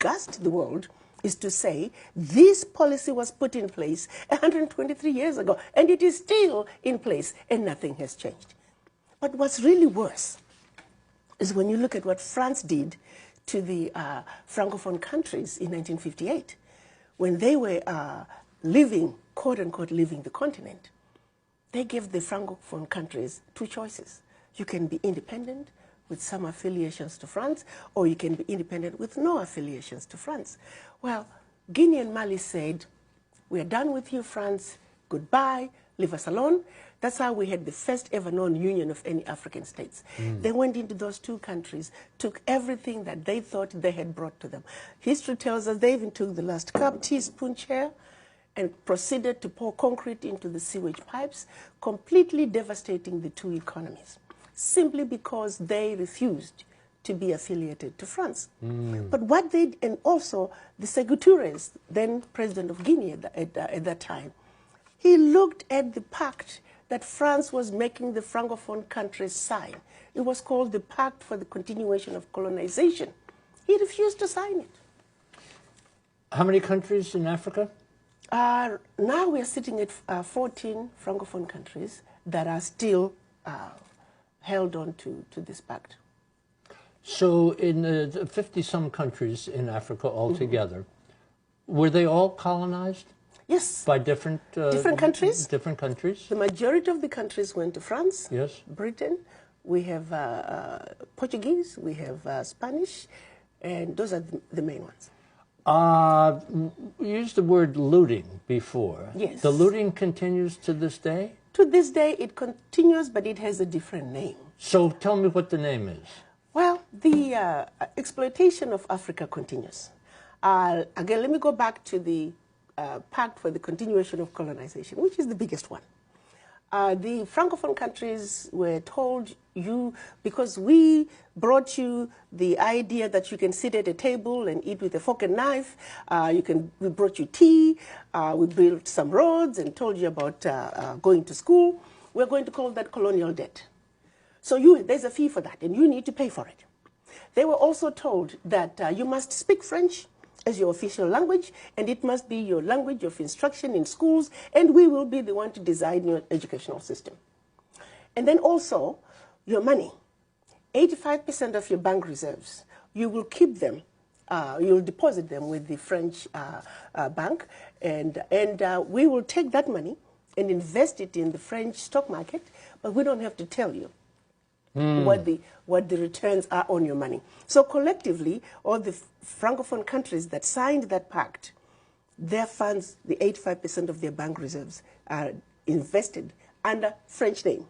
disgust the world is to say this policy was put in place 123 years ago, and it is still in place, and nothing has changed. But what's really worse is when you look at what France did to the Francophone countries in 1958, when they were living, quote-unquote, leaving the continent. They gave the Francophone countries two choices. You can be independent with some affiliations to France, or you can be independent with no affiliations to France. Well, Guinea and Mali said, we're done with you, France, goodbye, leave us alone. That's how we had the first ever known union of any African states. They went into those two countries, took everything that they thought they had brought to them. History tells us they even took the last cup, teaspoon, chair, and proceeded to pour concrete into the sewage pipes, completely devastating the two economies, simply because they refused to be affiliated to France. But what they, and also the Sékou Touré, then president of Guinea at that time, he looked at the pact that France was making the Francophone countries sign. It was called the Pact for the Continuation of Colonization. He refused to sign it. How many countries in Africa? Now we are sitting at 14 Francophone countries that are still held on to this pact. So in the 50-some countries in Africa altogether, were they all colonized? Yes. By different countries? Different countries. The majority of the countries went to France, yes, Britain. We have Portuguese, we have Spanish, and those are the main ones. You used the word looting before. Yes. The looting continues to this day? To this day, it continues, but it has a different name. So tell me what the name is. Well, the exploitation of Africa continues. Again, let me go back to the Pact for the Continuation of Colonization, which is the biggest one. The Francophone countries were told, because we brought you the idea that you can sit at a table and eat with a fork and knife, we brought you tea, we built some roads and told you about going to school, we're going to call that colonial debt. So there's a fee for that, and you need to pay for it. They were also told that you must speak French as your official language, and it must be your language of instruction in schools, and we will be the one to design your educational system. And then also, your money. 85% of your bank reserves, you will keep them, you'll deposit them with the French bank, and we will take that money and invest it in the French stock market, but we don't have to tell you what the returns are on your money. So collectively, all the Francophone countries that signed that pact, their funds, the 85% of their bank reserves, are invested under French name.